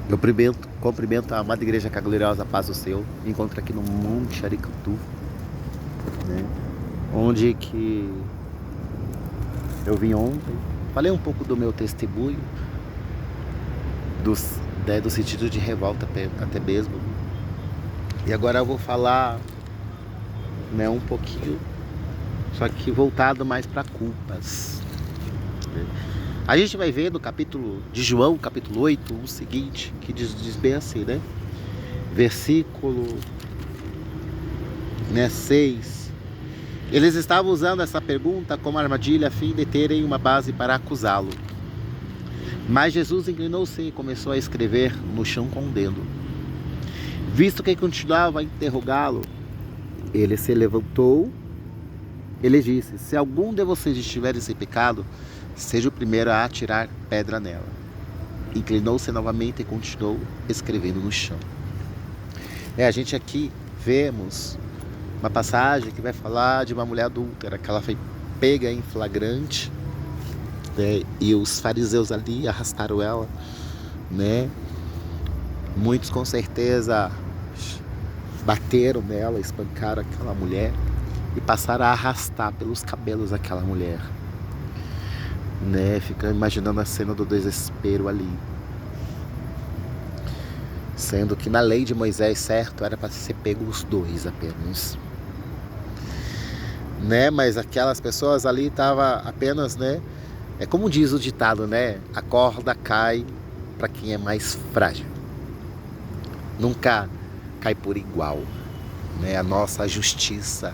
Eu cumprimento a amada igreja que a gloriosa paz do Senhor. Me encontro aqui no Monte Aricantu, né? Onde que eu vim ontem. Falei um pouco do meu testemunho, do sentido de revolta até mesmo. E agora eu vou falar, né, um pouquinho, só que voltado mais para culpas, né? A gente vai ver no capítulo de João, capítulo 8, o seguinte, que diz bem assim, né? Versículo, né, 6. Eles estavam usando essa pergunta como armadilha a fim de terem uma base para acusá-lo. Mas Jesus inclinou-se e começou a escrever no chão com o dedo. Visto que continuava a interrogá-lo, ele se levantou. Ele disse: se algum de vocês estiver sem pecado, seja o primeiro a atirar pedra nela. Inclinou-se novamente e continuou escrevendo no chão. A gente aqui vemos uma passagem que vai falar de uma mulher adúltera, que ela foi pega em flagrante, né, e os fariseus ali arrastaram ela, né? Muitos com certeza bateram nela, espancaram aquela mulher e passaram a arrastar pelos cabelos aquela mulher, né? Fica imaginando a cena do desespero ali. Sendo que na lei de Moisés, certo, era para ser pego os dois apenas, né? Mas aquelas pessoas ali estavam apenas, né? É como diz o ditado, né? A corda cai para quem é mais frágil. Nunca cai por igual, né? A nossa justiça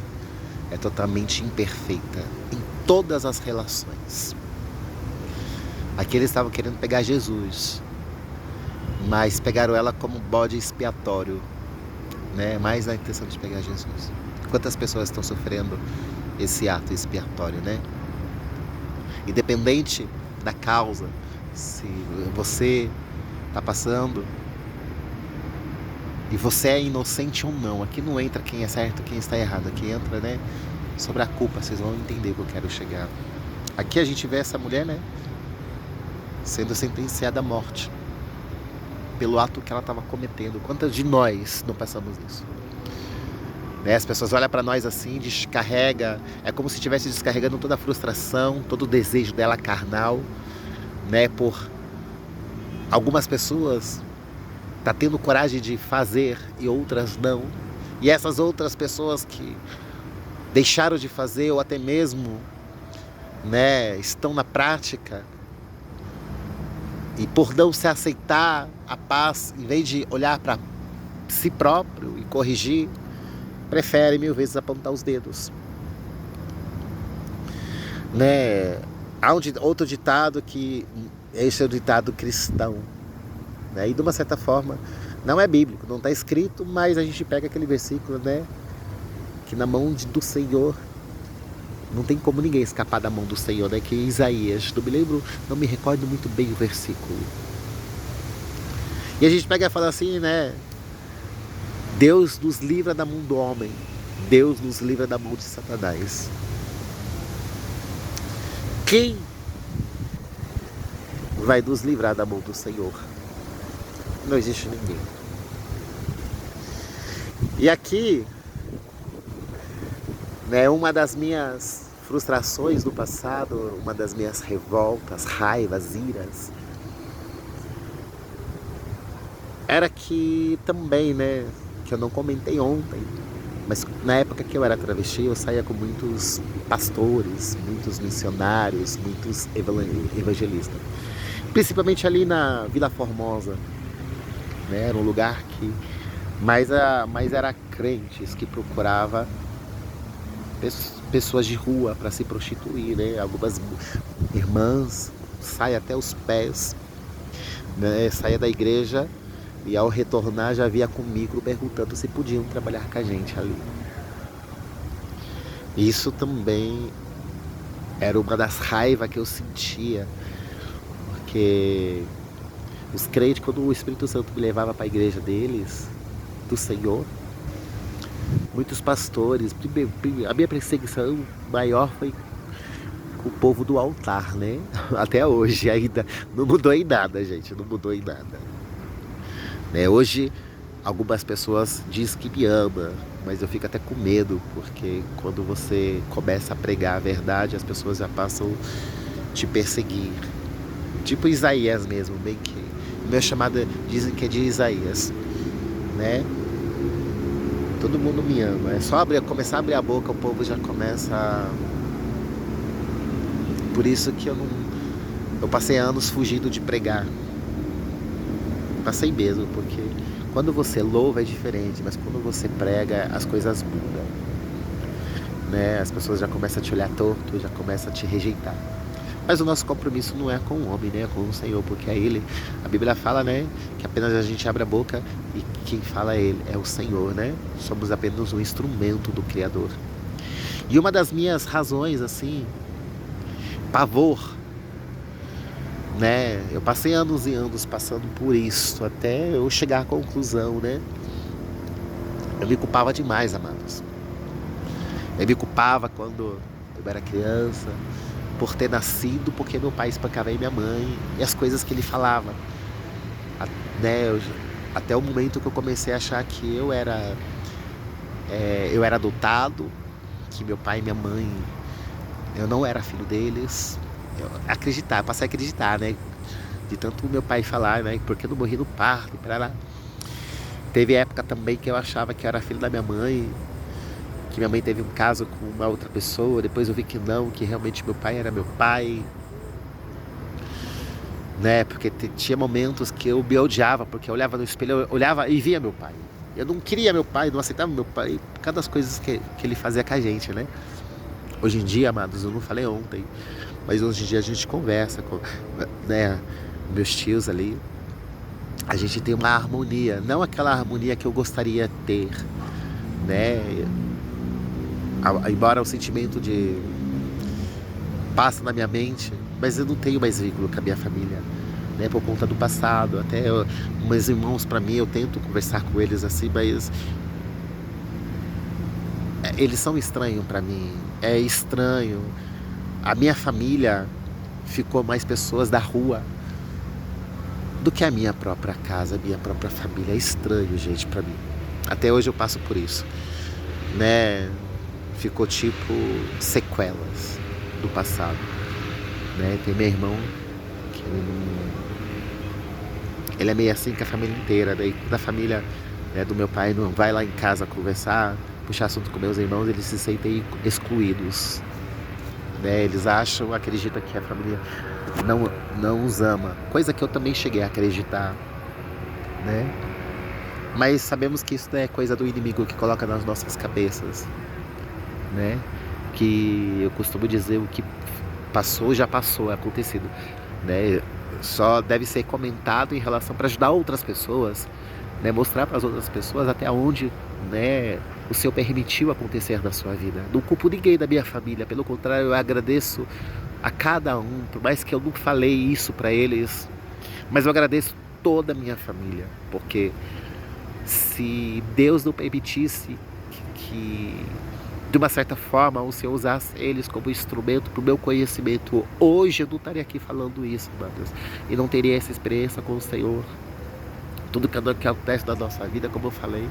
é totalmente imperfeita em todas as relações. Aqui eles estavam querendo pegar Jesus, mas pegaram ela como bode expiatório, né? Mais na intenção de pegar Jesus. Quantas pessoas estão sofrendo esse ato expiatório, né? Independente da causa, se você está passando e você é inocente ou não, aqui não entra quem é certo, quem está errado, aqui entra, né, sobre a culpa. Vocês vão entender o que eu quero chegar. Aqui a gente vê essa mulher, né, sendo sentenciada à morte pelo ato que ela estava cometendo. Quantas de nós não passamos isso? Né? As pessoas olham para nós assim, descarrega, é como se estivesse descarregando toda a frustração, todo o desejo dela carnal, né? Por algumas pessoas tá tendo coragem de fazer e outras não. E essas outras pessoas que deixaram de fazer ou até mesmo, né, estão na prática, e por não se aceitar a paz, em vez de olhar para si próprio e corrigir, prefere 1000 vezes apontar os dedos, né? Há outro ditado que esse é o ditado cristão, né? E de uma certa forma não é bíblico, não está escrito, mas a gente pega aquele versículo, né? Que na mão do Senhor não tem como ninguém escapar da mão do Senhor, né? Que é Isaías, não me recordo muito bem o versículo. E a gente pega e fala assim, né? Deus nos livra da mão do homem, Deus nos livra da mão de Satanás. Quem vai nos livrar da mão do Senhor? Não existe ninguém. E aqui, né, uma das minhas frustrações do passado, uma das minhas revoltas, raivas, iras, era que também, né, que eu não comentei ontem, mas na época que eu era travesti, eu saía com muitos pastores, muitos missionários, muitos evangelistas. Principalmente ali na Vila Formosa, né, era um lugar que mais era crentes que procurava pessoas de rua para se prostituir, né? Algumas irmãs saem até os pés, né, saia da igreja e ao retornar já via com micro perguntando se podiam trabalhar com a gente ali. Isso também era uma das raivas que eu sentia, porque os crentes, quando o Espírito Santo me levava para a igreja deles, do Senhor, muitos pastores, a minha perseguição maior foi com o povo do altar, né? Até hoje ainda não mudou em nada, gente, não mudou em nada. né? Hoje, algumas pessoas dizem que me ama, mas eu fico até com medo, porque quando você começa a pregar a verdade, as pessoas já passam a te perseguir. Tipo Isaías mesmo, bem que o meu chamado dizem que é de Isaías, né? Todo mundo me ama. É só começar a abrir a boca, o povo já começa a... Por isso que eu passei anos fugindo de pregar. Passei mesmo, porque quando você louva é diferente, mas quando você prega, as coisas mudam, né? As pessoas já começam a te olhar torto, já começam a te rejeitar. Mas o nosso compromisso não é com o homem, né? É com o Senhor, porque é Ele. A Bíblia fala, né? Que apenas a gente abre a boca e quem fala é Ele, é o Senhor, né? Somos apenas um instrumento do Criador. E uma das minhas razões, assim, pavor, né? Eu passei anos e anos passando por isso, até eu chegar à conclusão, né? Eu me culpava demais, amados. Eu me culpava quando eu era criança, por ter nascido, porque meu pai espancava minha mãe, e as coisas que ele falava, né? Até o momento que eu comecei a achar que eu era adotado, que meu pai e minha mãe, eu não era filho deles. Passei a acreditar, né? De tanto meu pai falar, né? Porque eu não morri no parto, pra lá. Teve época também que eu achava que eu era filho da minha mãe, que minha mãe teve um caso com uma outra pessoa, depois eu vi que não, que realmente meu pai era meu pai, né? Porque tinha momentos que eu me odiava, porque eu olhava no espelho, eu olhava e via meu pai. Eu não queria meu pai, não aceitava meu pai, por causa das coisas que ele fazia com a gente, né? Hoje em dia, amados, eu não falei ontem, mas hoje em dia a gente conversa com, né, meus tios ali. A gente tem uma harmonia, não aquela harmonia que eu gostaria de ter, né? Embora o sentimento de passa na minha mente, mas eu não tenho mais vínculo com a minha família, né? Por conta do passado. Até meus irmãos, para mim, eu tento conversar com eles assim, mas eles são estranhos para mim. É estranho. A minha família ficou mais pessoas da rua do que a minha própria casa, a minha própria família. É estranho, gente, para mim. Até hoje eu passo por isso, né? Ficou tipo sequelas do passado, né? Tem meu irmão que ele é meio assim com a família inteira, daí da família, né, do meu pai não vai lá em casa conversar, puxar assunto com meus irmãos, eles se sentem excluídos, né? Eles acreditam que a família não os ama, coisa que eu também cheguei a acreditar, né? Mas sabemos que isso é coisa do inimigo que coloca nas nossas cabeças, né? Que eu costumo dizer, o que passou já passou, é acontecido, né? Só deve ser comentado em relação para ajudar outras pessoas, né? Mostrar para as outras pessoas até onde, né, o Senhor permitiu acontecer na sua vida. Não culpo ninguém da minha família, pelo contrário, eu agradeço a cada um, por mais que eu não falei isso para eles, mas eu agradeço toda a minha família, porque se Deus não permitisse que de uma certa forma o Senhor usasse eles como instrumento para o meu conhecimento, hoje eu não estaria aqui falando isso, meu Deus, e não teria essa experiência com o Senhor. Tudo que acontece na nossa vida, como eu falei,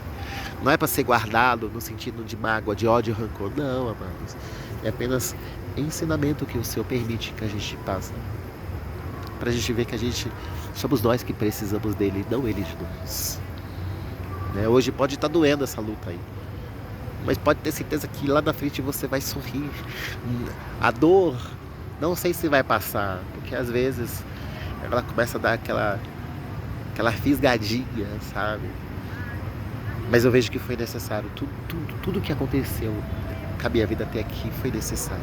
não é para ser guardado no sentido de mágoa, de ódio, rancor, não, amados. É apenas ensinamento que o Senhor permite que a gente passe, para a gente ver que a gente somos nós que precisamos dele, não ele de nós, né? Hoje pode estar doendo essa luta aí, mas pode ter certeza que lá na frente você vai sorrir. A dor, não sei se vai passar, porque às vezes ela começa a dar aquela fisgadinha, sabe? Mas eu vejo que foi necessário. Tudo que aconteceu com a minha vida até aqui foi necessário.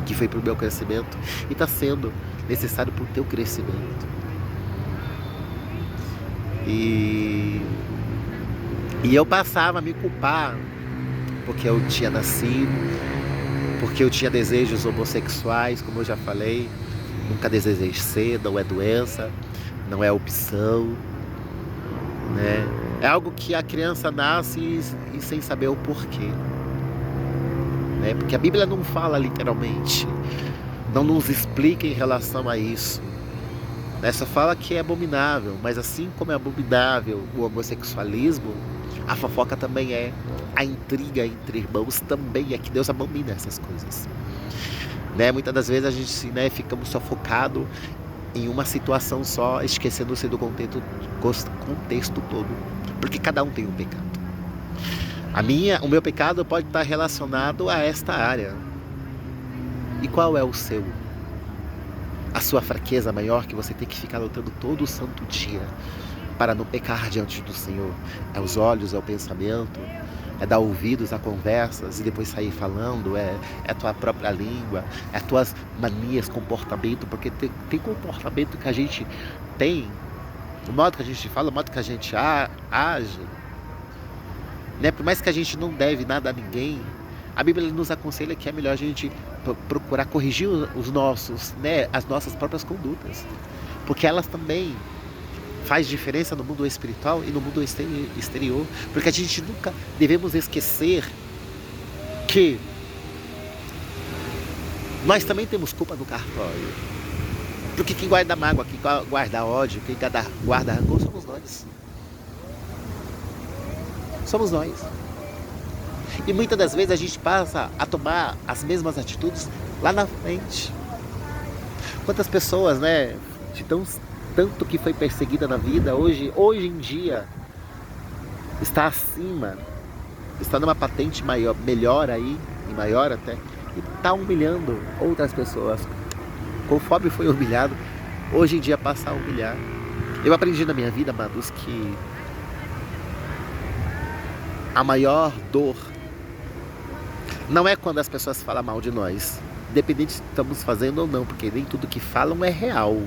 Que foi pro meu crescimento e está sendo necessário pro teu crescimento. E eu passava a me culpar porque eu tinha nascido, porque eu tinha desejos homossexuais, como eu já falei. Nunca desejei ser, não é doença, não é opção, né? É algo que a criança nasce e sem saber o porquê, né? Porque a Bíblia não fala literalmente, não nos explica em relação a isso, Né? Só fala que é abominável, mas assim como é abominável o homossexualismo, a fofoca também é, a intriga entre irmãos também é, que Deus abomina essas coisas. Né? Muitas das vezes a gente, né, ficamos só focado em uma situação só, esquecendo-se do contexto todo, porque cada um tem um pecado. O meu pecado pode estar relacionado a esta área. E qual é o seu? A sua fraqueza maior que você tem que ficar lutando todo o santo dia para não pecar diante do Senhor? É os olhos, é o pensamento, é dar ouvidos a conversas e depois sair falando, é a tua própria língua, é as tuas manias, comportamento, porque tem comportamento que a gente tem, o modo que a gente fala, o modo que a gente age, né? Por mais que a gente não deve nada a ninguém, a Bíblia nos aconselha que é melhor a gente procurar corrigir os nossos, né, as nossas próprias condutas, porque elas também faz diferença no mundo espiritual e no mundo exterior, porque a gente nunca devemos esquecer que nós também temos culpa no cartório, porque quem guarda mágoa, quem guarda ódio, quem guarda rancor somos nós. Somos nós. E muitas das vezes a gente passa a tomar as mesmas atitudes lá na frente. Quantas pessoas, né, de tanto que foi perseguida na vida, hoje em dia está acima, está numa patente melhor aí, e maior até, e está humilhando outras pessoas. Conforme foi humilhado, hoje em dia passa a humilhar. Eu aprendi na minha vida, amados, que a maior dor não é quando as pessoas falam mal de nós, independente se estamos fazendo ou não, porque nem tudo que falam é real,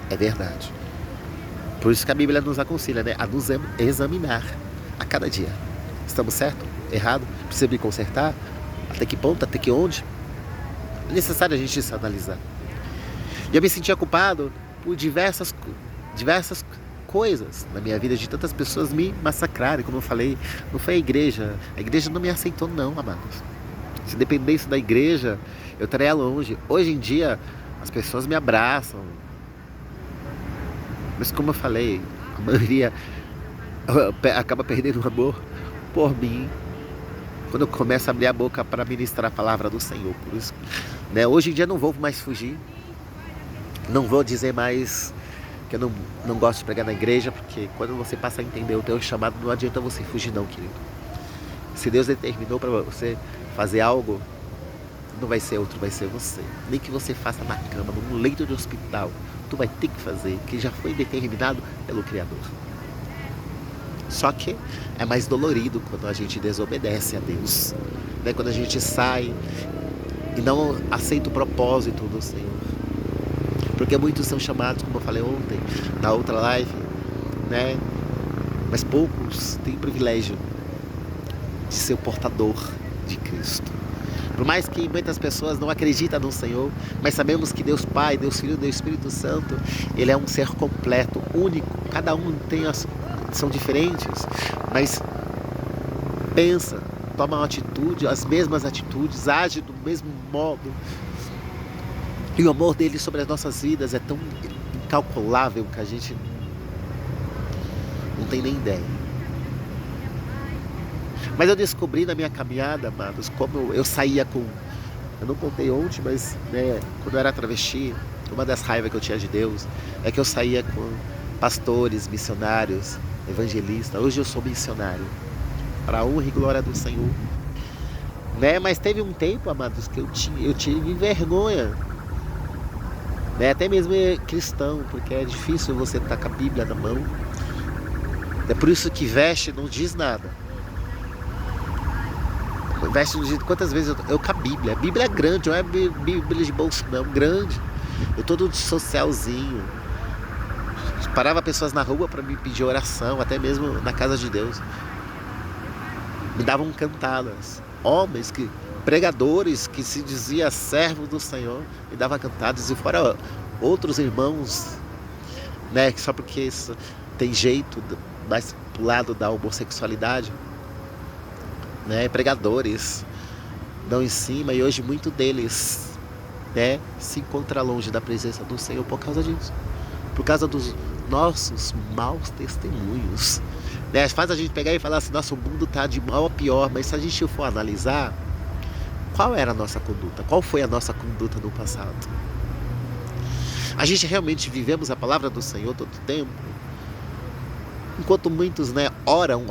é verdade. Por isso que a Bíblia nos aconselha, né, a nos examinar a cada dia. Estamos certo? Errado? Precisa me consertar? Até que ponto? Até que onde? É necessário a gente se analisar. E eu me sentia culpado por diversas coisas na minha vida, de tantas pessoas me massacrarem, como eu falei. Não foi a igreja não me aceitou não, amados. Se dependesse da igreja, eu estaria longe. Hoje em dia, as pessoas me abraçam, mas como eu falei, a maioria acaba perdendo o amor por mim quando eu começo a abrir a boca para ministrar a palavra do Senhor. Por isso, né, hoje em dia não vou mais fugir, não vou dizer mais que eu não gosto de pregar na igreja, porque quando você passa a entender o teu chamado, não adianta você fugir não, querido. Se Deus determinou para você fazer algo, não vai ser outro, vai ser você. Nem que você faça na cama, num leito de hospital, tu vai ter que fazer, que já foi determinado pelo Criador. Só que é mais dolorido quando a gente desobedece a Deus, né? Quando a gente sai e não aceita o propósito do Senhor. Porque muitos são chamados, como eu falei ontem, na outra live, né? Mas poucos têm o privilégio de ser o portador de Cristo. Por mais que muitas pessoas não acreditam no Senhor, mas sabemos que Deus Pai, Deus Filho, Deus Espírito Santo, Ele é um ser completo, único. Cada um são diferentes, mas pensa, toma uma atitude, as mesmas atitudes, age do mesmo modo. E o amor dele sobre as nossas vidas é tão incalculável que a gente não tem nem ideia. Mas eu descobri na minha caminhada, amados, como eu saía com... Eu não contei ontem, mas, né, quando eu era travesti, uma das raivas que eu tinha de Deus é que eu saía com pastores, missionários, evangelistas. Hoje eu sou missionário, para a honra e glória do Senhor. Né? Mas teve um tempo, amados, que eu tive vergonha. Né? Até mesmo cristão, porque é difícil você estar com a Bíblia na mão. É por isso que veste não diz nada. Veste não diz quantas vezes eu com a Bíblia. A Bíblia é grande, não é Bíblia de bolso não, grande. Eu todo de socialzinho. Parava pessoas na rua para me pedir oração, até mesmo na casa de Deus. Me davam cantadas. Homens pregadores que se diziam servos do Senhor, me davam cantadas. E fora outros irmãos, né, que só porque tem jeito mais pro lado da homossexualidade, né, pregadores dão em cima, e hoje muito deles, né, se encontra longe da presença do Senhor por causa disso. por causa dos nossos maus testemunhos. Né? Faz a gente pegar e falar assim, nosso mundo está de mal a pior, mas se a gente for analisar, qual era a nossa conduta? Qual foi a nossa conduta no passado? A gente realmente vivemos a palavra do Senhor todo o tempo? Enquanto muitos, né, oram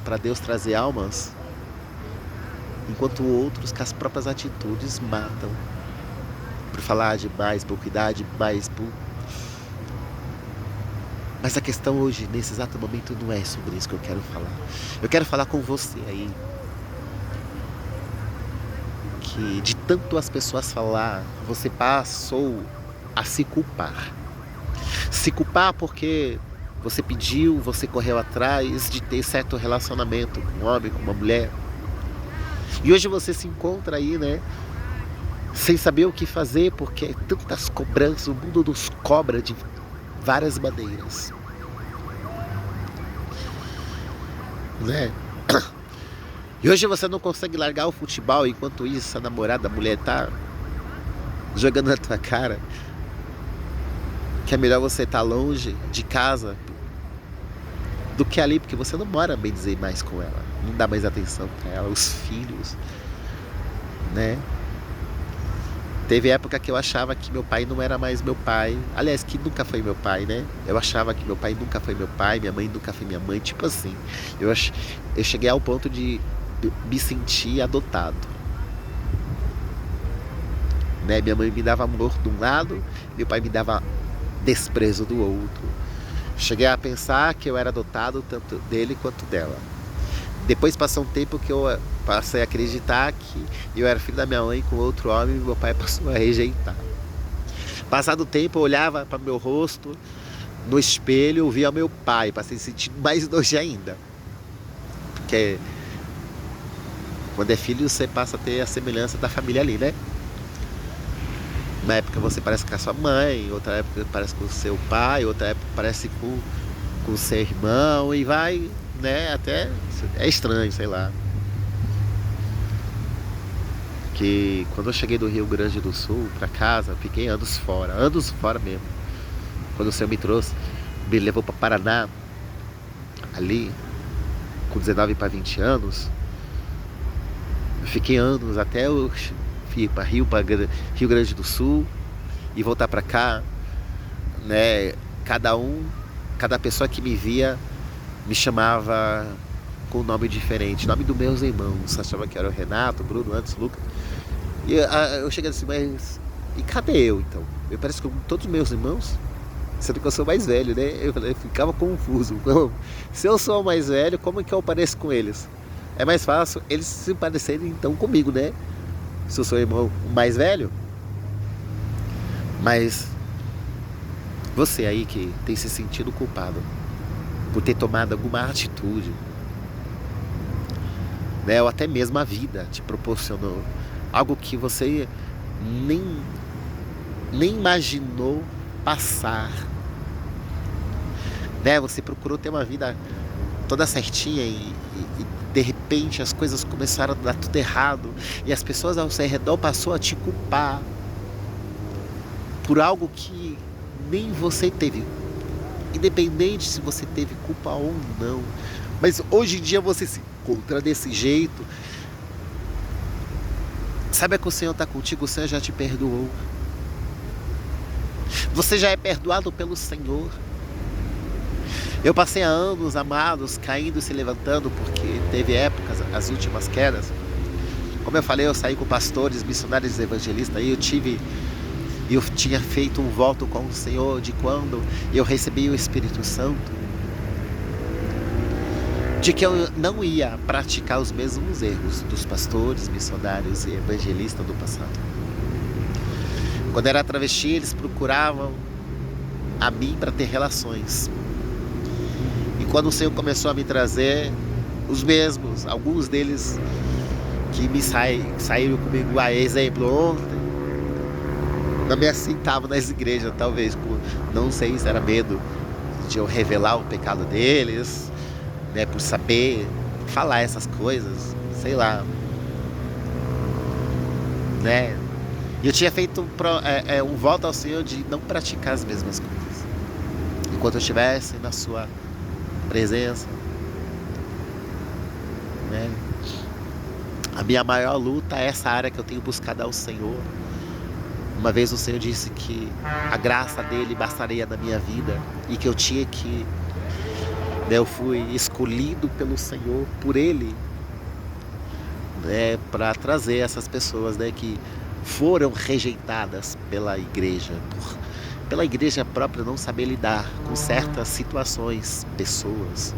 para Deus trazer almas, enquanto outros, com as próprias atitudes, matam. Por falar demais, por cuidar demais, por... Mas a questão hoje, nesse exato momento, não é sobre isso que eu quero falar. Eu quero falar com você aí, que de tanto as pessoas falar, você passou a se culpar. Se culpar porque você pediu, você correu atrás de ter certo relacionamento com um homem, com uma mulher. E hoje você se encontra aí, né? Sem saber o que fazer, porque tantas cobranças, o mundo nos cobra de várias maneiras. Né? E hoje você não consegue largar o futebol, enquanto isso a namorada, a mulher tá jogando na tua cara que é melhor você estar longe de casa do que ali, porque você não mora, bem dizer, mais com ela, não dá mais atenção para ela, os filhos, né? Teve época que eu achava que meu pai não era mais meu pai, aliás, que nunca foi meu pai, né? Eu achava que meu pai nunca foi meu pai, minha mãe nunca foi minha mãe, tipo assim, eu cheguei ao ponto de me sentir adotado, né? Minha mãe me dava amor de um lado, meu pai me dava desprezo do outro. Cheguei a pensar que eu era adotado tanto dele quanto dela. Depois passou um tempo que eu passei a acreditar que eu era filho da minha mãe com outro homem e meu pai passou a rejeitar. Passado o tempo eu olhava para meu rosto no espelho e via meu pai, passei a sentir mais nojo ainda. Porque quando é filho você passa a ter a semelhança da família ali, né? Uma época você parece com a sua mãe, outra época parece com o seu pai, outra época parece com o seu irmão e vai, né, até é estranho, sei lá. Que quando eu cheguei do Rio Grande do Sul pra casa, fiquei anos fora mesmo. Quando o Senhor me trouxe, me levou pra Paraná, ali, com 19 para 20 anos, eu fiquei anos até eu ir para Rio Grande do Sul e voltar para cá, né? Cada pessoa que me via me chamava com um nome diferente, nome dos meus irmãos, achava que era o Renato, Bruno, antes Lucas. E eu cheguei assim, mas e cadê eu então? Eu pareço com todos os meus irmãos, sendo que eu sou mais velho, né? Eu ficava confuso. Se eu sou o mais velho, como é que eu pareço com eles? É mais fácil eles se parecerem então comigo, né? Se eu sou o irmão mais velho. Mas você aí que tem se sentido culpado por ter tomado alguma atitude, né? Ou até mesmo a vida te proporcionou algo que você nem imaginou passar, né? Você procurou ter uma vida toda certinha e de repente as coisas começaram a dar tudo errado e as pessoas ao seu redor passou a te culpar por algo que nem você teve, independente se você teve culpa ou não. Mas hoje em dia você se encontra desse jeito. Saiba que o Senhor está contigo, o Senhor já te perdoou. Você já é perdoado pelo Senhor. Eu passei há anos, amados, caindo e se levantando, porque teve épocas, as últimas quedas. Como eu falei, eu saí com pastores, missionários, evangelistas, e eu tinha feito um voto com o Senhor de quando eu recebi o Espírito Santo, de que eu não ia praticar os mesmos erros dos pastores, missionários e evangelistas do passado. Quando era travesti, eles procuravam a mim para ter relações. E quando o Senhor começou a me trazer os mesmos, alguns deles que me saíram comigo, a exemplo, ontem, não me aceitavam nas igrejas, talvez, não sei se era medo de eu revelar o pecado deles, né, por saber falar essas coisas, sei lá, né? E eu tinha feito um voto ao Senhor de não praticar as mesmas coisas. enquanto eu estivesse na sua presença, né? A minha maior luta é essa área que eu tenho buscado ao Senhor. Uma vez o Senhor disse que a graça dele bastaria na minha vida e que eu tinha que, né, eu fui escolhido pelo Senhor, por Ele, né, para trazer essas pessoas, né, que foram rejeitadas pela igreja, pela igreja própria não saber lidar com certas situações, pessoas,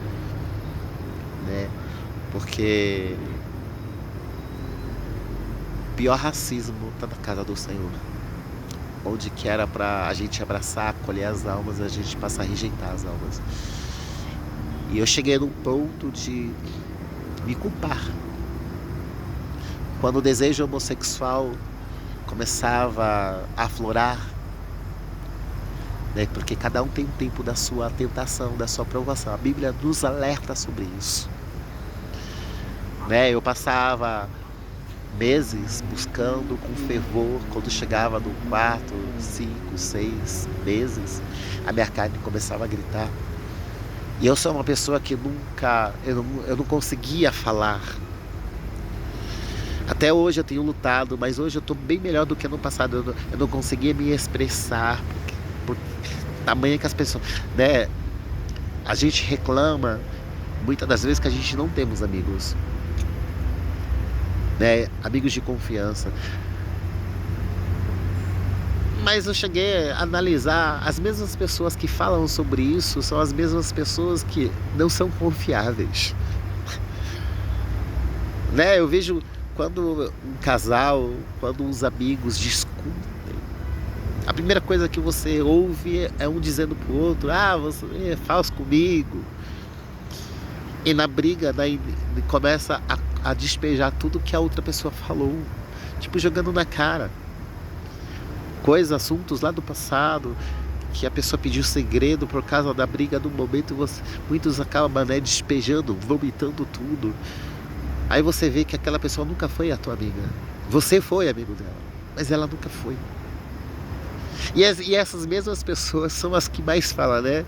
né, porque o pior racismo está na casa do Senhor. Onde que era para a gente abraçar, acolher as almas, a gente passa a rejeitar as almas. E eu cheguei num ponto de me culpar. Quando o desejo homossexual começava a aflorar, né, porque cada um tem um tempo da sua tentação, da sua provação. A Bíblia nos alerta sobre isso. Né, eu passava meses buscando com fervor. Quando chegava no 4, 5, 6 meses, a minha carne começava a gritar. E eu sou uma pessoa que nunca, eu não conseguia falar. Até hoje eu tenho lutado, mas hoje eu estou bem melhor do que no passado. Eu não conseguia me expressar, por tamanho que as pessoas, né? A gente reclama muitas das vezes que a gente não temos amigos, né? Amigos de confiança. Mas eu cheguei a analisar, as mesmas pessoas que falam sobre isso são as mesmas pessoas que não são confiáveis. Né? Eu vejo quando um casal, quando os amigos discutem, a primeira coisa que você ouve é um dizendo pro outro: ah, você é falso comigo. E na briga, daí começa a despejar tudo que a outra pessoa falou, tipo jogando na cara. Coisas, assuntos lá do passado, que a pessoa pediu segredo por causa da briga do momento, muitos acabam, né, despejando, vomitando tudo. Aí você vê que aquela pessoa nunca foi a tua amiga. Você foi amigo dela, mas ela nunca foi. E essas mesmas pessoas são as que mais falam, né?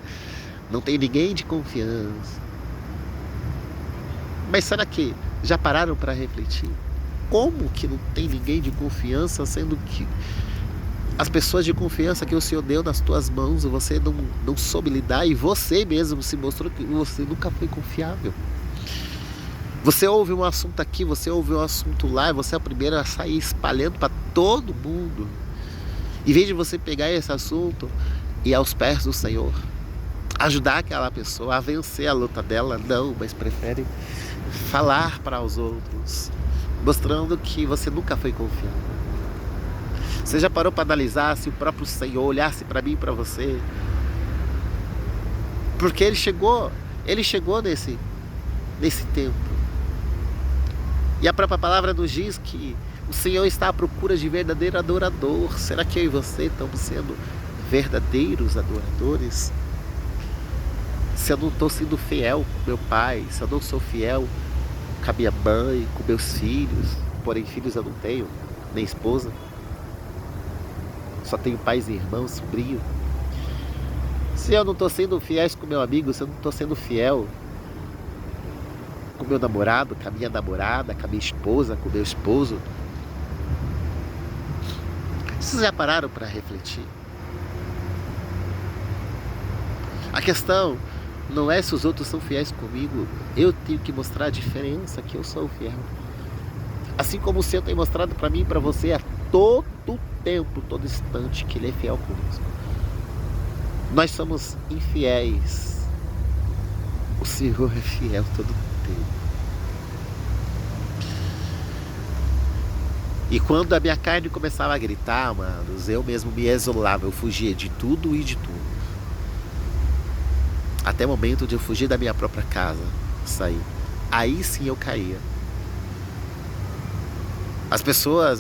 Não tem ninguém de confiança. Mas será que já pararam para refletir? Como que não tem ninguém de confiança, sendo que as pessoas de confiança que o Senhor deu nas tuas mãos, você não soube lidar, e você mesmo se mostrou que você nunca foi confiável? Você ouve um assunto aqui, você ouve um assunto lá, e você é o primeiro a sair espalhando para todo mundo. Em vez de você pegar esse assunto e ir aos pés do Senhor, ajudar aquela pessoa a vencer a luta dela, não, mas prefere falar para os outros, mostrando que você nunca foi confiável. Você já parou para analisar se o próprio Senhor olhasse para mim e para você? Porque Ele chegou nesse tempo. E a própria palavra nos diz que o Senhor está à procura de verdadeiro adorador. Será que eu e você estamos sendo verdadeiros adoradores? Se eu não estou sendo fiel com meu pai, se eu não sou fiel com a minha mãe, com meus filhos, porém filhos eu não tenho, nem esposa, só tenho pais e irmãos, sobrinho. Se eu não estou sendo fiel com meu amigo, se eu não estou sendo fiel com meu namorado, com a minha namorada, com a minha esposa, com o meu esposo, vocês já pararam para refletir? A questão não é se os outros são fiéis comigo, eu tenho que mostrar a diferença, que eu sou fiel. Assim como o Senhor tem mostrado para mim e para você a todo tempo, todo instante, que Ele é fiel conosco. Nós somos infiéis, o Senhor é fiel todo tempo. E quando a minha carne começava a gritar, amados, eu mesmo me isolava, eu fugia de tudo e de tudo. Até o momento de eu fugir da minha própria casa, sair. Aí sim eu caía.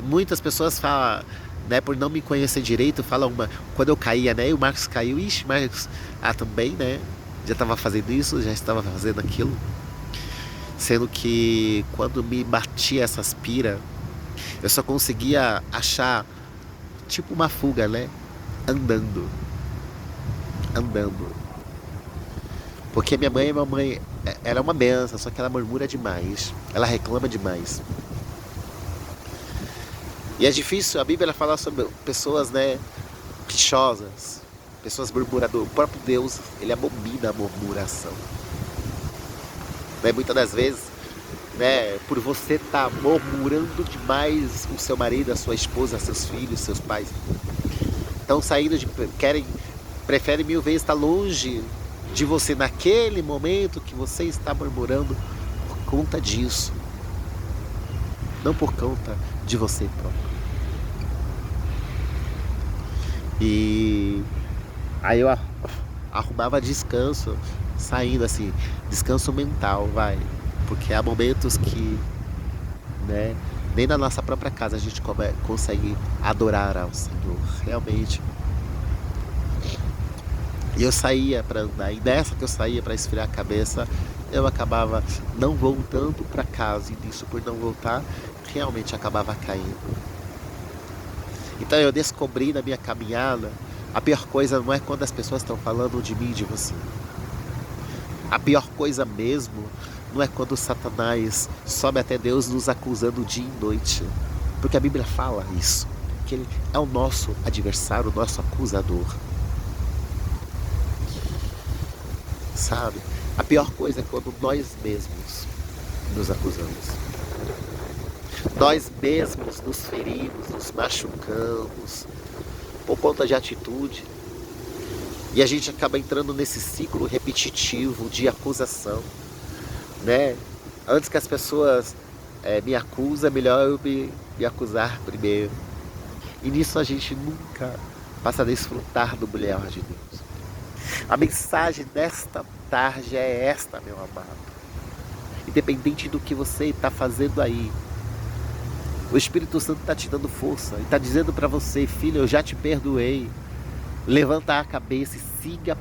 Muitas pessoas falam, né, por não me conhecer direito, falam quando eu caía, né, e o Marcos caiu, ixi, Marcos, também, né, já estava fazendo isso, já estava fazendo aquilo. Sendo que quando me batia essas piras, eu só conseguia achar tipo uma fuga, né, andando. Porque minha mãe, ela é uma benção, só que ela murmura demais. Ela reclama demais. E é difícil, a Bíblia ela fala sobre pessoas, né, quixosas, pessoas murmuradoras. O próprio Deus, ele abomina a murmuração. Né? Muitas das vezes, né, por você estar murmurando demais com seu marido, a sua esposa, seus filhos, seus pais, estão saindo preferem 1000 vezes estar longe de você naquele momento que você está murmurando por conta disso, não por conta de você próprio. E aí eu arrumava descanso, saindo assim, descanso mental, porque há momentos que, né, nem na nossa própria casa a gente consegue adorar ao Senhor, realmente. E eu saía para andar, e nessa que eu saía para esfriar a cabeça, eu acabava não voltando para casa, e nisso, por não voltar, realmente acabava caindo. Então eu descobri na minha caminhada, a pior coisa não é quando as pessoas estão falando de mim e de você. A pior coisa mesmo não é quando Satanás sobe até Deus nos acusando dia e noite. Porque a Bíblia fala isso, que ele é o nosso adversário, o nosso acusador. Sabe? A pior coisa é quando nós mesmos nos acusamos. Nós mesmos nos ferimos, nos machucamos por conta de atitude. E a gente acaba entrando nesse ciclo repetitivo de acusação, né? Antes que as pessoas me acusem, é melhor eu me acusar primeiro. E nisso a gente nunca passa a desfrutar do melhor de Deus. A mensagem desta tarde é esta, meu amado. Independente do que você está fazendo aí, o Espírito Santo está te dando força e está dizendo para você: filho, eu já te perdoei. Levanta a cabeça e siga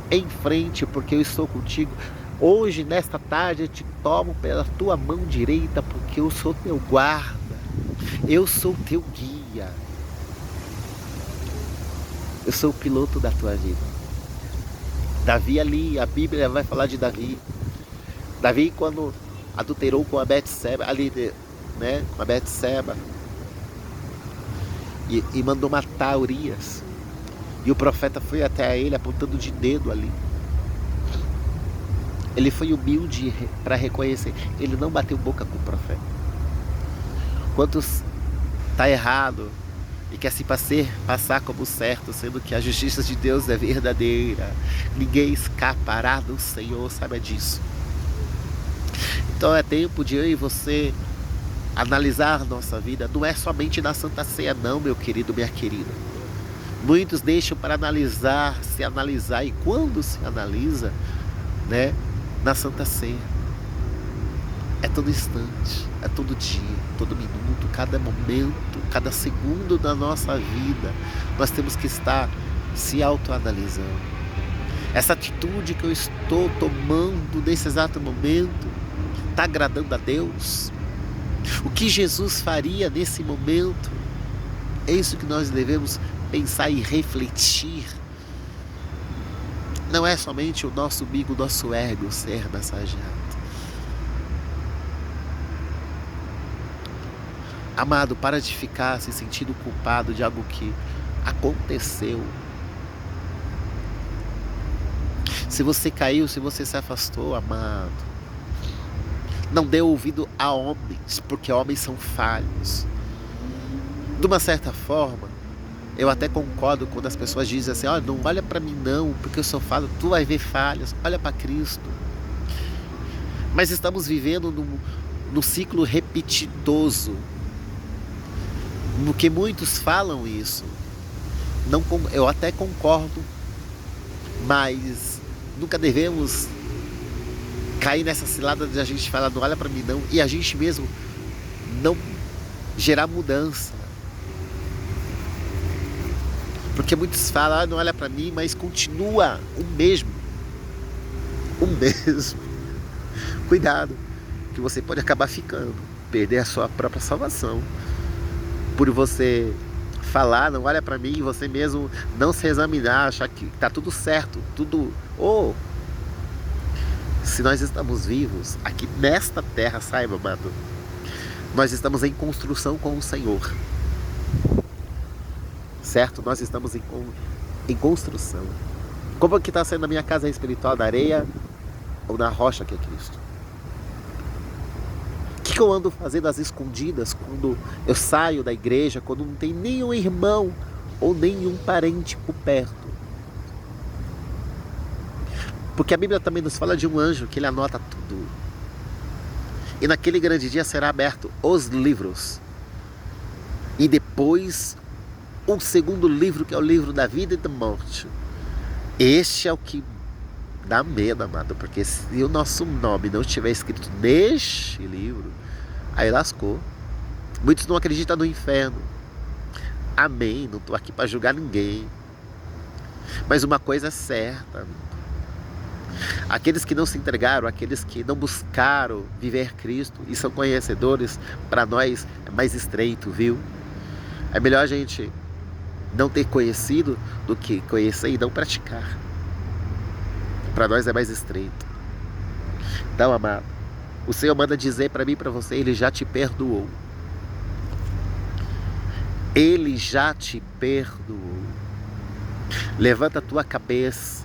em frente, porque eu estou contigo. Hoje, nesta tarde, eu te tomo pela tua mão direita, porque eu sou teu guarda. Eu sou teu guia. Eu sou o piloto da tua vida. Davi ali, a Bíblia vai falar de Davi. Davi, quando adulterou com a Betseba, ali, né, com a Betseba, e mandou matar Urias. E o profeta foi até ele apontando de dedo ali. Ele foi humilde para reconhecer. Ele não bateu boca com o profeta. Quantos está errado e quer se passar como certo, sendo que a justiça de Deus é verdadeira. Ninguém escapará do Senhor, saiba disso. Então é tempo de eu e você analisar a nossa vida. Não é somente na Santa Ceia não, meu querido, minha querida. Muitos deixam para se analisar, e quando se analisa, né, na Santa Ceia. É todo instante, é todo dia, todo minuto, cada momento, cada segundo da nossa vida. Nós temos que estar se autoanalisando. Essa atitude que eu estou tomando nesse exato momento está agradando a Deus? O que Jesus faria nesse momento? É isso que nós devemos pensar e refletir. Não é somente o nosso umbigo, o nosso ego ser massageado. Amado, para de ficar se sentindo culpado de algo que aconteceu. Se você caiu, se você se afastou, amado, não dê ouvido a homens, porque homens são falhos. De uma certa forma, eu até concordo quando as pessoas dizem assim: não olha para mim não, porque eu sou falho, tu vai ver falhas, olha para Cristo. Mas estamos vivendo num ciclo repetitoso, no que muitos falam isso. Eu até concordo, mas nunca devemos cair nessa cilada de a gente falar: não olha para mim não, e a gente mesmo não gerar mudança. Porque muitos falam: não olha para mim, mas continua o mesmo. Cuidado, que você pode acabar ficando, perder a sua própria salvação, por você falar: não olha para mim, e você mesmo não se examinar, achar que tá tudo certo, tudo. Se nós estamos vivos aqui nesta terra, saiba, amado, nós estamos em construção com o Senhor. Certo? Nós estamos em construção. Como que está sendo a minha casa espiritual, na areia ou na rocha que é Cristo? O que eu ando fazendo às escondidas quando eu saio da igreja, quando não tem nenhum irmão ou nenhum parente por perto? Porque a Bíblia também nos fala de um anjo que ele anota tudo. E naquele grande dia será aberto os livros. E depois o segundo livro, que é o livro da vida e da morte. Este é o que dá medo, amado. Porque se o nosso nome não estiver escrito neste livro, aí lascou. Muitos não acreditam no inferno. Amém. Não estou aqui para julgar ninguém. Mas uma coisa é certa, amigo. Aqueles que não se entregaram, aqueles que não buscaram viver Cristo e são conhecedores, para nós é mais estreito, viu? É melhor a gente não ter conhecido do que conhecer e não praticar. Para nós é mais estreito. Então, amado, o Senhor manda dizer para mim e para você, Ele já te perdoou. Ele já te perdoou. Levanta a tua cabeça.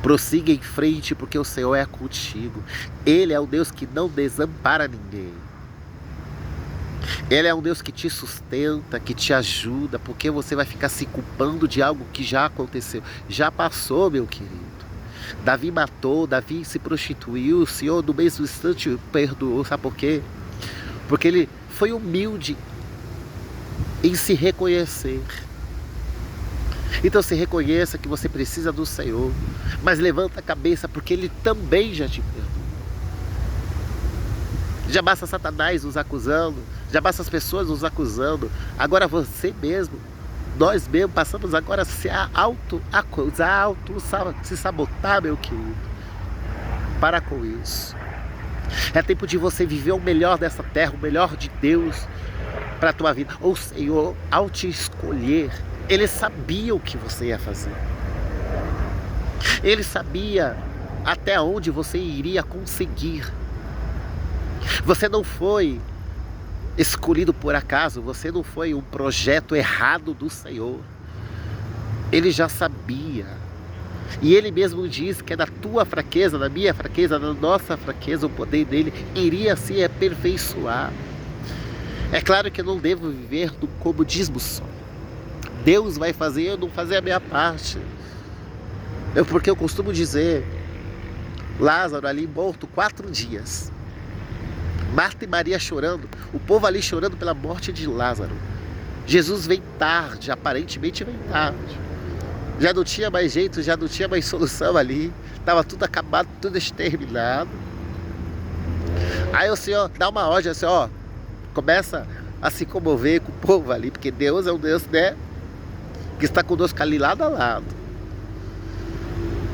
Prossiga em frente, porque o Senhor é contigo. Ele é um Deus que não desampara ninguém. Ele é um Deus que te sustenta, que te ajuda, porque você vai ficar se culpando de algo que já aconteceu, já passou, meu querido. Davi matou, Davi se prostituiu, o Senhor no mesmo instante o perdoou, sabe por quê? Porque ele foi humilde em se reconhecer. Então se reconheça que você precisa do Senhor, mas levanta a cabeça, porque Ele também já te perdoou. Já basta Satanás nos acusando, já basta as pessoas nos acusando, agora você mesmo, nós mesmos passamos agora a se auto-acusar, se sabotar, meu querido. Para com isso. É tempo de você viver o melhor dessa terra, o melhor de Deus para a tua vida. O Senhor, ao te escolher, Ele sabia o que você ia fazer. Ele sabia até onde você iria conseguir. Você não foi escolhido por acaso, você não foi um projeto errado do Senhor. Ele já sabia. E Ele mesmo diz que é da tua fraqueza, da minha fraqueza, da nossa fraqueza, o poder dele iria se aperfeiçoar. É claro que eu não devo viver do comodismo só. Deus vai fazer, eu não fazer a minha parte. Porque eu costumo dizer, Lázaro ali morto 4 dias. Marta e Maria chorando, o povo ali chorando pela morte de Lázaro. Jesus vem tarde, aparentemente vem tarde. Já não tinha mais jeito, já não tinha mais solução ali. Estava tudo acabado, tudo exterminado. Aí o Senhor dá uma ordem assim, ó, começa a se comover com o povo ali, porque Deus é um Deus, né, que está conosco ali lado a lado.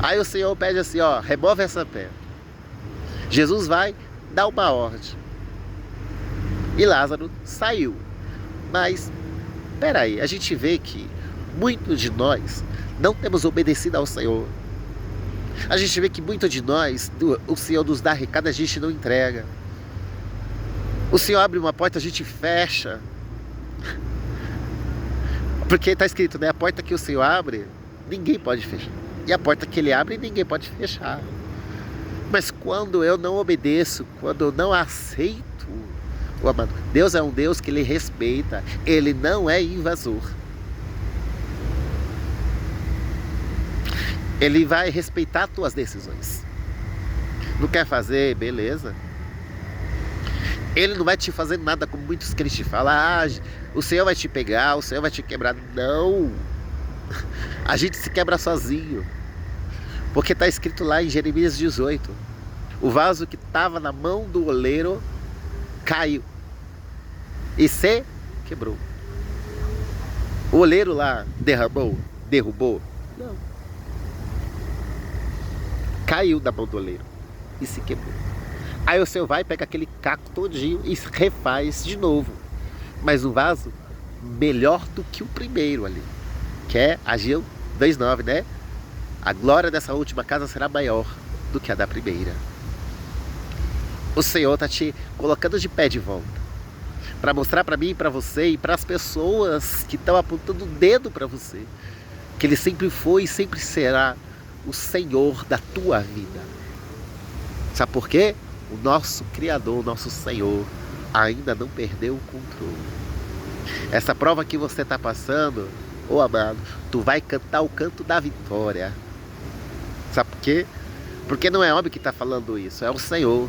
Aí o Senhor pede assim, ó, remove essa pedra. Jesus vai dar uma ordem. E Lázaro saiu. Mas, peraí, a gente vê que muitos de nós não temos obedecido ao Senhor. A gente vê que muitos de nós, o Senhor nos dá recado, a gente não entrega. O Senhor abre uma porta, a gente fecha. Porque está escrito, né? A porta que o Senhor abre, ninguém pode fechar. E a porta que Ele abre, ninguém pode fechar. Mas quando eu não obedeço, quando eu não aceito, oh, amado, Deus é um Deus que Ele respeita. Ele não é invasor. Ele vai respeitar as tuas decisões. Não quer fazer, beleza. Ele não vai te fazer nada como muitos crentes falam. Ah, o Senhor vai te pegar, o Senhor vai te quebrar. Não. A gente se quebra sozinho. Porque está escrito lá em Jeremias 18. O vaso que estava na mão do oleiro caiu. E se quebrou. O oleiro lá derrubou. Não. Caiu da mão do oleiro e se quebrou. Aí o Senhor vai, pega aquele caco todinho e refaz de novo. Mas um vaso melhor do que o primeiro ali. Que é Ageu 2:9, né? A glória dessa última casa será maior. do que a da primeira. O Senhor está te colocando de pé de volta, para mostrar para mim e para você e para as pessoas que estão apontando o dedo para você, que Ele sempre foi e sempre será o Senhor da tua vida. Sabe por quê? O nosso Criador, o nosso Senhor, ainda não perdeu o controle. Essa prova que você está passando, ô amado, tu vai cantar o canto da vitória. Sabe por quê? Porque não é homem que está falando isso, é o Senhor.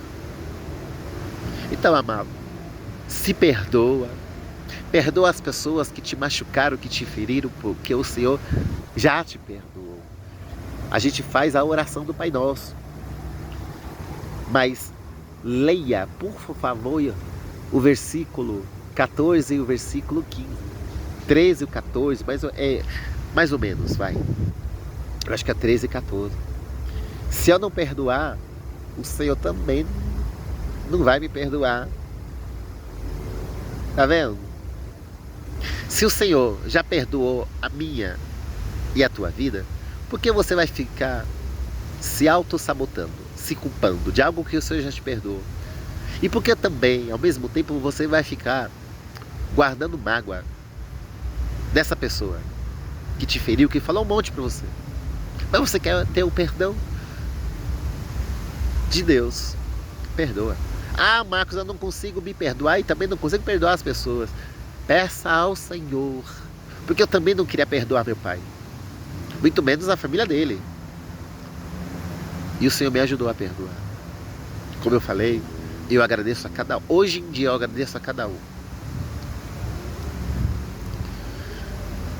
Então, amado, se perdoa. Perdoa as pessoas que te machucaram, que te feriram, porque o Senhor já te perdoou. A gente faz a oração do Pai Nosso. Mas leia, por favor, o versículo 14 e o versículo 15. 13 e o 14, mais ou menos, vai. Eu acho que é 13 e 14. Se eu não perdoar, o Senhor também não vai me perdoar. Tá vendo? Se o Senhor já perdoou a minha e a tua vida, por que você vai ficar se auto-sabotando, se culpando de algo que o Senhor já te perdoou? E por que também, ao mesmo tempo, você vai ficar guardando mágoa dessa pessoa que te feriu, que falou um monte pra você? Mas você quer ter o perdão de Deus. Perdoa. Ah, Marcos, eu não consigo me perdoar e também não consigo perdoar as pessoas. Peça ao Senhor. Porque eu também não queria perdoar meu pai. Muito menos a família dele. E o Senhor me ajudou a perdoar. Como eu falei, eu agradeço a cada um. Hoje em dia eu agradeço a cada um.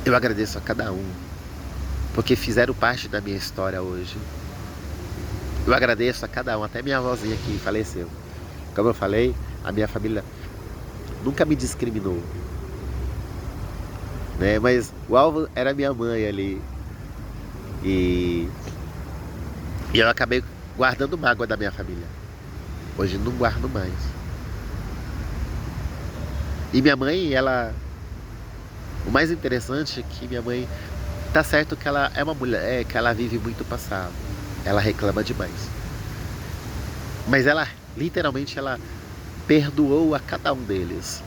Eu agradeço a cada um. Porque fizeram parte da minha história hoje. Eu agradeço a cada um. Até minha avózinha que faleceu. Como eu falei, a minha família nunca me discriminou, né? Mas o alvo era minha mãe ali. E eu acabei guardando mágoa da minha família. Hoje não guardo mais. E minha mãe, o mais interessante é que minha mãe, tá certo que ela é uma mulher, que ela vive muito passado. Ela reclama demais. Mas ela, literalmente, ela perdoou a cada um deles.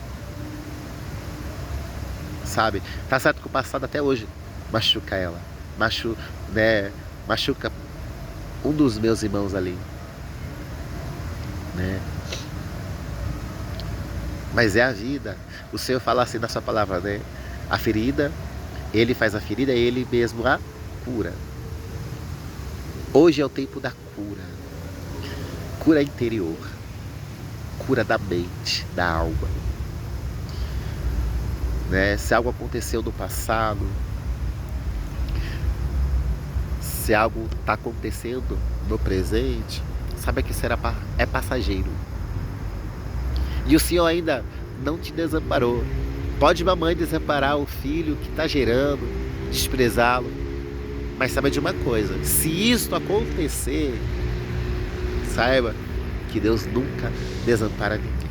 Sabe? Tá certo que o passado até hoje machuca ela. Machuca um dos meus irmãos ali. Né? Mas é a vida. O Senhor fala assim na sua palavra, né? A ferida, Ele faz a ferida e Ele mesmo a cura. Hoje é o tempo da cura. Cura interior. Cura da mente, da alma. Né? Se algo aconteceu no passado, se algo está acontecendo no presente, saiba que é passageiro. E o Senhor ainda não te desamparou. Pode mamãe desamparar o filho que está gerando, desprezá-lo. Mas saiba de uma coisa, se isso acontecer, saiba que Deus nunca desampara ninguém.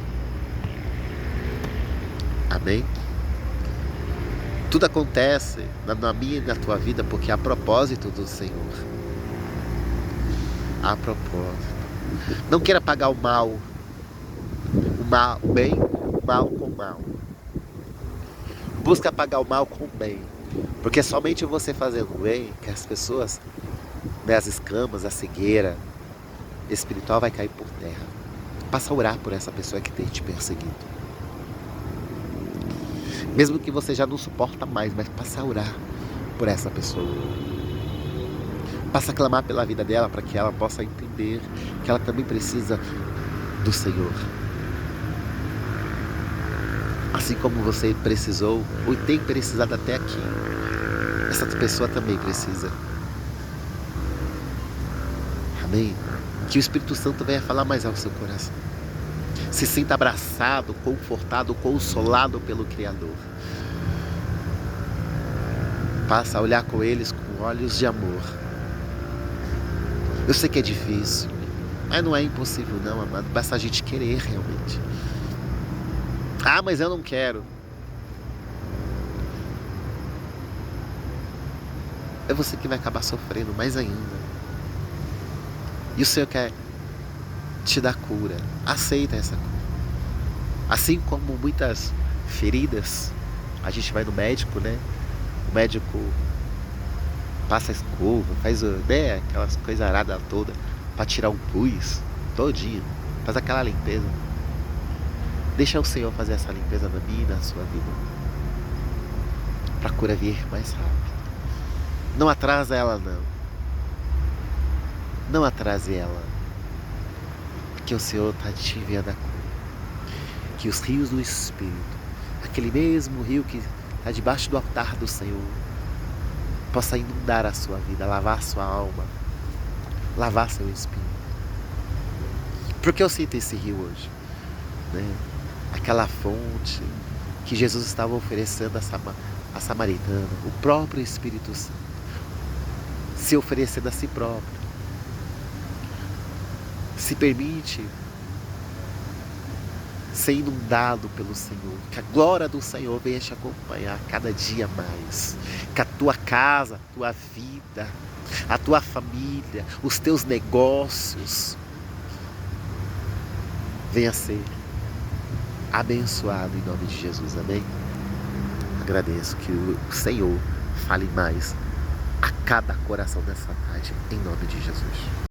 Amém? Tudo acontece na minha e na tua vida porque há propósito do Senhor. Há propósito. Não queira pagar o bem, o mal com o mal. Busca pagar o mal com o bem. Porque somente você fazendo o bem, que as pessoas, né, as escamas, a cegueira espiritual vai cair por terra. Passa a orar por essa pessoa que tem te perseguido. Mesmo que você já não suporta mais, mas passa a orar por essa pessoa. Passa a clamar pela vida dela para que ela possa entender que ela também precisa do Senhor. Assim como você precisou, ou tem precisado até aqui, essa pessoa também precisa. Amém? Que o Espírito Santo venha falar mais ao seu coração. Se sinta abraçado, confortado, consolado pelo Criador. Passa a olhar com eles com olhos de amor. Eu sei que é difícil, mas não é impossível não, amado. Basta a gente querer realmente. Ah, mas eu não quero. É você que vai acabar sofrendo mais ainda. E o Senhor quer te dar cura. Aceita essa cura. Assim como muitas feridas, a gente vai no médico, né? O médico passa a escova, faz, né, aquelas coisas aradas toda para tirar o pus todinho, faz aquela limpeza. Deixa o Senhor fazer essa limpeza na minha e na sua vida, para a cura vir mais rápido. Não atrasa ela, não. Não atrase ela, porque o Senhor está te enviando a cura. Que os rios do Espírito, aquele mesmo rio que está debaixo do altar do Senhor, possa inundar a sua vida, lavar a sua alma, lavar seu espírito. Porque eu sinto esse rio hoje, né? Aquela fonte que Jesus estava oferecendo a samaritana, o próprio Espírito Santo, se oferecendo a si próprio. Se permite ser inundado pelo Senhor, que a glória do Senhor venha te acompanhar cada dia mais, que a tua casa, a tua vida, a tua família, os teus negócios venha ser abençoado em nome de Jesus, amém? Agradeço que o Senhor fale mais a cada coração dessa tarde, em nome de Jesus.